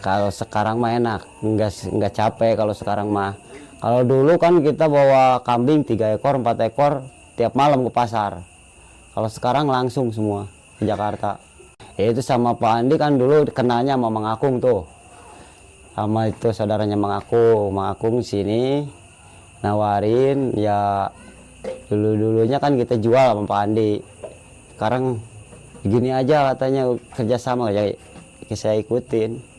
Kalau sekarang mah enak, nggak capek kalau sekarang mah. Kalau dulu kan kita bawa kambing 3 ekor, 4 ekor tiap malam ke pasar. Kalau sekarang langsung semua ke Jakarta. Ya itu sama Pak Andi kan dulu kenanya sama Mang Akung tuh. Sama itu saudaranya Mang Akung. Mang Akung sini nawarin ya, dulunya kan kita jual sama Pak Andi. Sekarang gini aja katanya kerjasama ya, saya ikutin.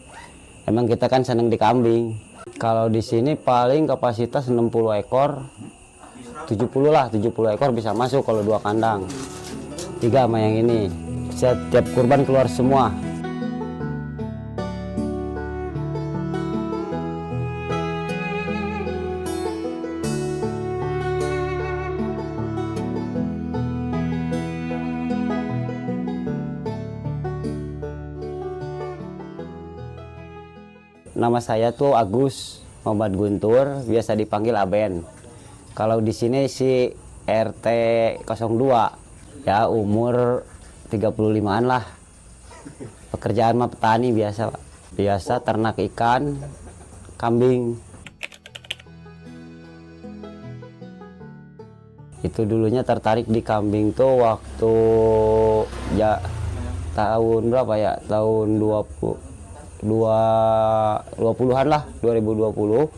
Emang kita kan seneng di kambing. Kalau di sini paling kapasitas 60 ekor, 70 lah, 70 ekor bisa masuk kalau 2 kandang. 3 sama yang ini. Setiap kurban keluar semua. Nama saya tuh Agus Muhammad Guntur, biasa dipanggil Aben. Kalau di sini si RT 02, ya umur 35-an lah. Pekerjaan mah petani biasa, Pak. Biasa ternak ikan, kambing. Itu dulunya tertarik di kambing tuh waktu ya tahun berapa ya? Tahun 20-an lah, 2020.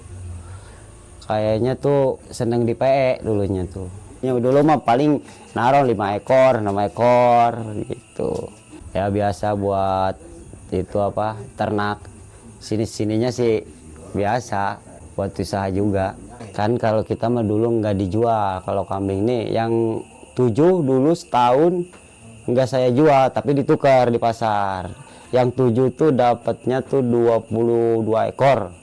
Kayaknya tuh seneng di PE dulunya tuh. Ya dulu mah paling naruh 5 ekor, 6 ekor gitu. Ya biasa buat itu apa? Ternak. Sini-sininya sih biasa buat usaha juga. Kan kalau kita mah dulu nggak dijual. Kalau kambing nih yang 7 dulu setahun nggak saya jual tapi ditukar di pasar. Yang 7 tuh dapatnya tuh 22 ekor,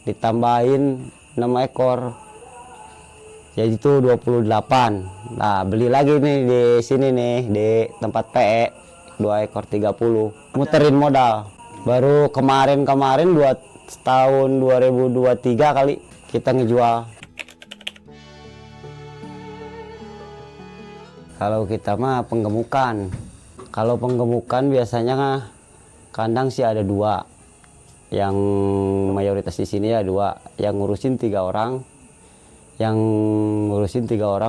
ditambahin 6 ekor, jadi tuh 28. Nah beli lagi nih di sini nih di tempat PE 2 ekor 30, muterin modal. Baru kemarin buat tahun 2023 kali kita ngejual. Kalau kita mah penggemukan. Kalau penggemukan biasanya kandang sih ada 2, yang mayoritas di sini ya 2, yang ngurusin 3 orang,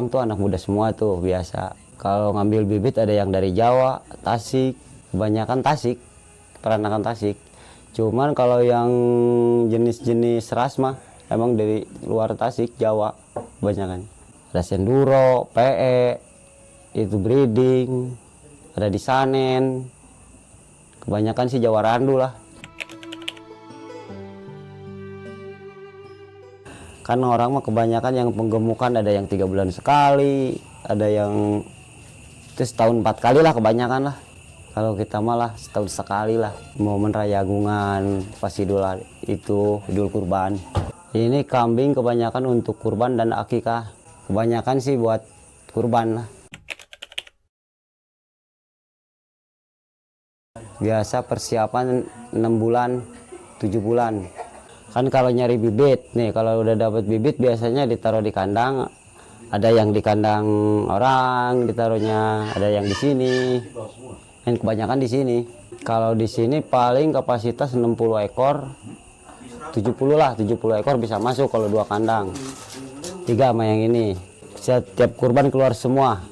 tuh anak muda semua tuh biasa. Kalau ngambil bibit ada yang dari Jawa, Tasik, kebanyakan Tasik, peranakan Tasik. Cuman kalau yang jenis-jenis ras mah emang dari luar Tasik, Jawa kebanyakan. Ada Senduro, PE, itu breeding, ada di Sanen. Kebanyakan sih Jawa Randu lah. Kan orang mah kebanyakan yang penggemukan ada yang 3 bulan sekali, ada yang itu setahun 4 kali lah kebanyakan lah. Kalau kita malah setahun sekali lah. Momen raya Agungan, pas Idul Kurban. Ini kambing kebanyakan untuk kurban dan akikah. Kebanyakan sih buat kurban lah. Biasa persiapan 6 bulan, 7 bulan. Kan kalau nyari bibit, nih kalau udah dapat bibit biasanya ditaruh di kandang. Ada yang di kandang orang ditaruhnya, ada yang di sini. Dan kebanyakan di sini. Kalau di sini paling kapasitas 60 ekor, 70 lah, 70 ekor bisa masuk kalau 2 kandang. 3 sama yang ini. Setiap kurban keluar semua.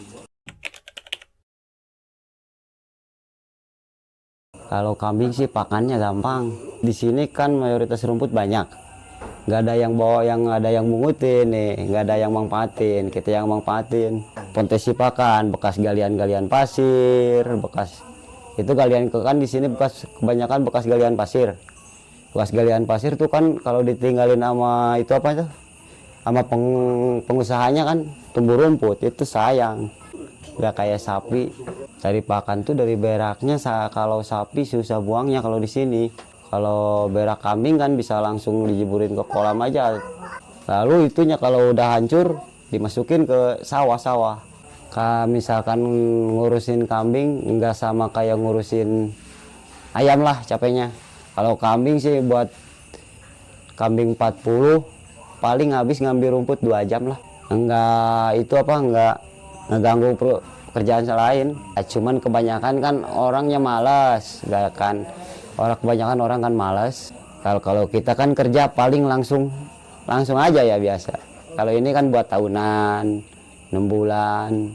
Kalau kambing sih pakannya gampang. Di sini kan mayoritas rumput banyak. Nggak ada yang bawa, ada yang mungutin nih, nggak ada yang manfaatin. Kita yang manfaatin. Pontesi pakan, bekas galian-galian pasir, bekas itu galian kan di sini kebanyakan bekas galian pasir. Bekas galian pasir tuh kan kalau ditinggalin sama itu apa itu? Sama pengusahanya kan tumbuh rumput, itu sayang. Nggak kayak sapi. Cari pakan tuh dari beraknya. Kalau sapi susah buangnya kalau di sini. Kalau berak kambing kan bisa langsung dijeburin ke kolam aja. Lalu itunya kalau udah hancur dimasukin ke sawah-sawah. Misalkan ngurusin kambing nggak sama kayak ngurusin ayam lah capeknya. Kalau kambing sih buat kambing 40 paling habis ngambil rumput 2 jam lah. Enggak itu apa, enggak ngeganggu pekerjaan lain. Cuman kebanyakan kan orangnya malas, gak akan Orang kebanyakan orang kan malas. Kalau kita kan kerja paling langsung aja ya biasa. Kalau ini kan buat tahunan, 6 bulan.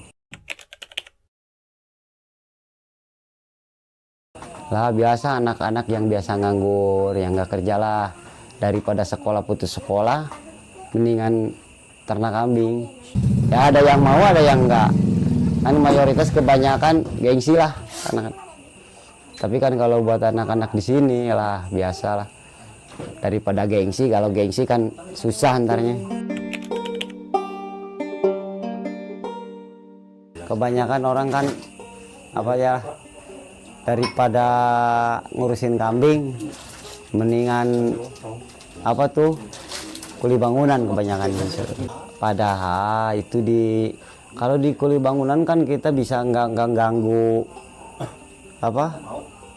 Lah biasa anak-anak yang biasa nganggur, yang nggak kerja lah. Daripada sekolah putus sekolah, mendingan ternak kambing. Ya ada yang mau, ada yang enggak. Kan mayoritas kebanyakan gengsi lah anak. Tapi kan kalau buat anak-anak di sini lah biasa lah. Daripada gengsi, kalau gengsi kan susah antarnya. Kebanyakan orang kan apa ya, daripada ngurusin kambing mendingan apa tuh kuli bangunan kebanyakan. Padahal itu kalau di kuli bangunan kan kita bisa nggak ganggu apa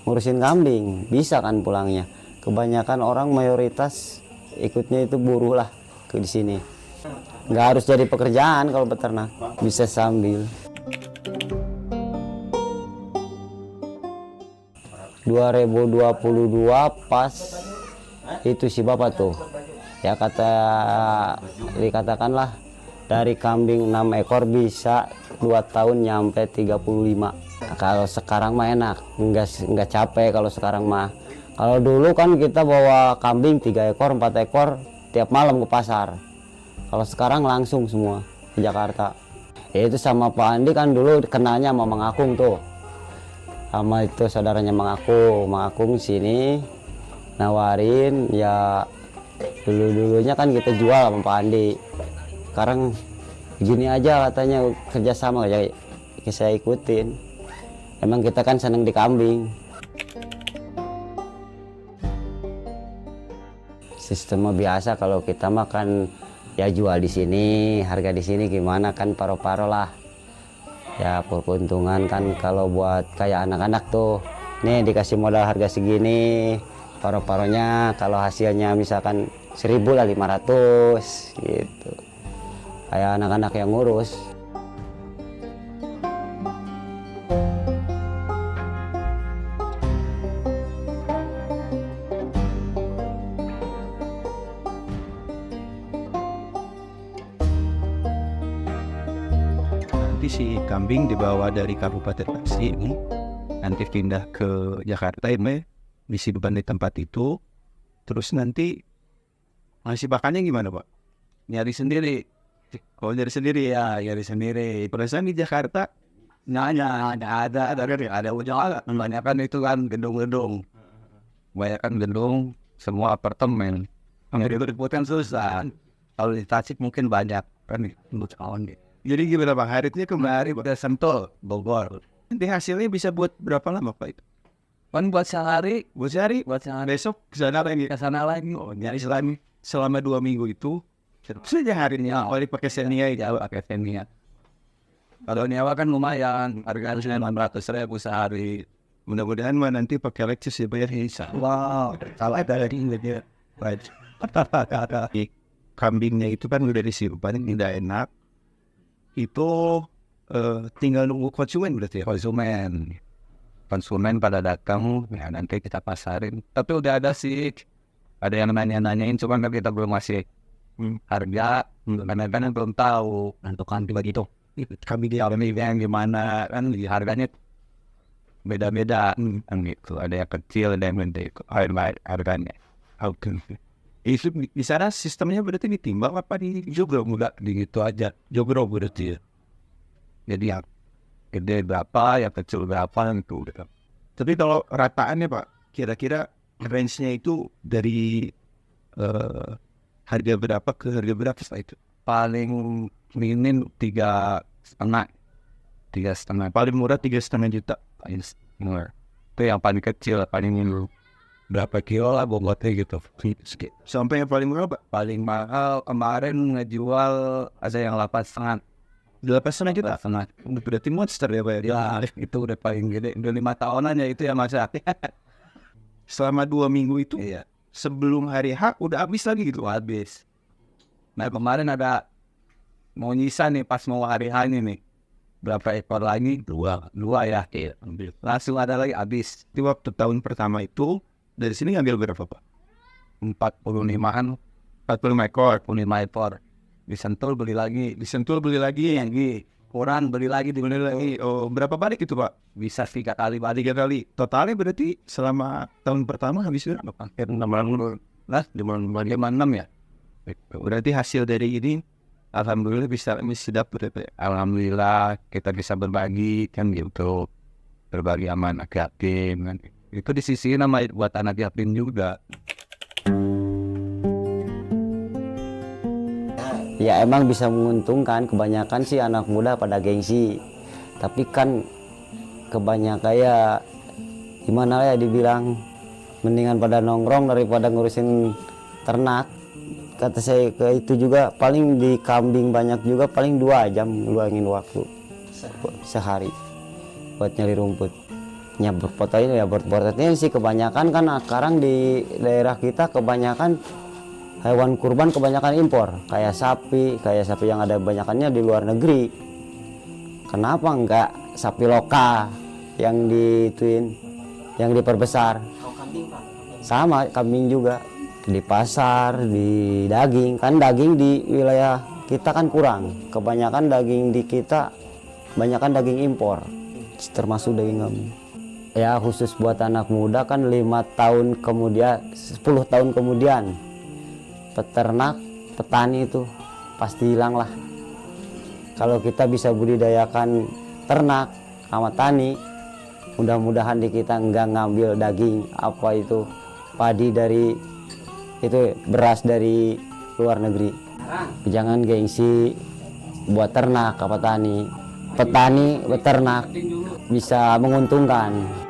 ngurusin kambing, bisa kan pulangnya. Kebanyakan orang mayoritas ikutnya itu buruh lah ke di sini. Nggak harus jadi pekerjaan kalau beternak, bisa sambil. 2022 pas itu si bapak tuh ya dikatakanlah dari kambing 6 ekor bisa 2 tahun nyampe 35. Nah, kalau sekarang mah enak, nggak capek kalau sekarang mah. Kalau dulu kan kita bawa kambing 3 ekor 4 ekor tiap malam ke pasar. Kalau sekarang langsung semua ke Jakarta. Ya itu sama Pak Andi kan dulu kenalnya sama Mang Akung tuh. Sama itu saudaranya Mang Akung sini nawarin ya, dulunya kan kita jual sama Pak Andi. Sekarang gini aja katanya kerjasama aja, saya ikutin. Emang kita kan seneng di kambing. Sistem biasa kalau kita makan ya jual di sini, harga di sini gimana kan paro-paro lah. Ya keuntungan kan kalau buat kayak anak-anak tuh, nih dikasih modal harga segini, paro-paronya kalau hasilnya misalkan 1.000 lah 500 gitu. Kayak anak-anak yang ngurus. Nanti si kambing dibawa dari Kabupaten Bekasi ini, nanti pindah ke Jakarta ini, disimpan di tempat itu, terus nanti ngasih pakannya gimana Pak? Nyari sendiri. Oh nyari sendiri ya, nyari sendiri. Perasaan di Jakarta ada udah kebanyakan itu kan gedung-gedung, kebanyakan gedung, semua apartemen. Yang ribut-ribut kan susah. Kalau di Tasik mungkin banyak kan untuk tahun nih. Jadi gimana Bang, haritnya kembali udah Sentul, Bogor. Nanti hasilnya bisa buat berapa lama Pak itu? Kan buat sehari, Besok kesana lagi. Oh, nyari selama 2 minggu itu. Terus aja harinya, kalau dipakai senia ya pakai senia. kalau nyewa kan lumayan, harganya 600.000 sehari. Mudah-mudahan mah nanti pakai Lexus ya bayar Hisa. Wow, salah dari ini dia. Kambingnya itu kan udah disimpan, tidak enak. Itu tinggal nunggu konsumen berarti ya? Konsumen pada datang, ya nanti kita pasarin. Tapi udah ada sih, ada yang nanyain, cuman kan kita belum masih harga, karena kan belum tahu tentukan begitu. Kambing Yang gimana kan harganya beda-beda, kan gitu. Ada yang kecil, ada yang gede, harganya. itu di sana sistemnya berarti ditimbang apa di jogro? Enggak gitu aja. Jogro berarti ya. Jadi yang gede berapa, yang kecil berapa, gitu. Tapi kalau rataannya Pak, kira-kira range-nya itu dari harga berapa ke harga berapa Pak itu? Paling minim 3,5. Paling murah 3,5 juta. Paling murah. Itu yang paling kecil, paling minim. Berapa kilo lah bobotnya gitu. Sampai yang paling murah Pak? Paling mahal kemarin ngejual ada yang 8,5. 8,5 juta? 8,5. Berarti monster ya Pak ya? Ya itu udah paling gede. Udah 5 tahunan ya itu ya masa. Selama 2 minggu itu Iya. sebelum hari H udah habis lagi gitu? Habis. Nah kemarin ada mau nyisa nih pas mau hari H ini nih. Berapa ekor lagi? Dua ya. Iya. Langsung ada lagi habis. Di waktu tahun pertama itu dari sini ngambil berapa Pak? 45-an, 45 ekor. 45 ekor. Di Sentul beli lagi, Di Sentul beli lagi. Koran beli lagi, Beli lagi. Oh, berapa balik itu Pak? bisa 3 kali balik. 3 kali. Totalnya berarti selama tahun pertama habis berapa? Hampir 6 lah, 56 ya. Berarti hasil dari ini alhamdulillah bisa dapat ya. Alhamdulillah kita bisa berbagi kan gitu, berbagi sama anak yatim kan. Itu di sisi nama buat anak yatim juga. Ya emang bisa menguntungkan, kebanyakan sih anak muda pada gengsi. Tapi kan kebanyakan ya gimana ya dibilang, mendingan pada nongkrong daripada ngurusin ternak. Kata saya ke itu juga, paling di kambing banyak juga paling 2 jam luangin waktu sehari buat nyari rumput. Ya berfotonya ya berfotonya sih kebanyakan kan sekarang di daerah kita kebanyakan hewan kurban kebanyakan impor, kayak sapi yang ada banyakannya di luar negeri. Kenapa enggak sapi lokal yang dituin, yang diperbesar? Sama kambing juga di pasar, di daging. Kan daging di wilayah kita kan kurang, kebanyakan daging di kita kebanyakan daging impor, termasuk daging kambing. Ya khusus buat anak muda kan 5 tahun kemudian, 10 tahun kemudian peternak, petani itu pasti hilang lah. Kalau kita bisa budidayakan ternak sama tani, mudah-mudahan di kita nggak ngambil daging apa itu padi dari itu beras dari luar negeri. Jangan gengsi buat ternak apa petani, beternak bisa menguntungkan.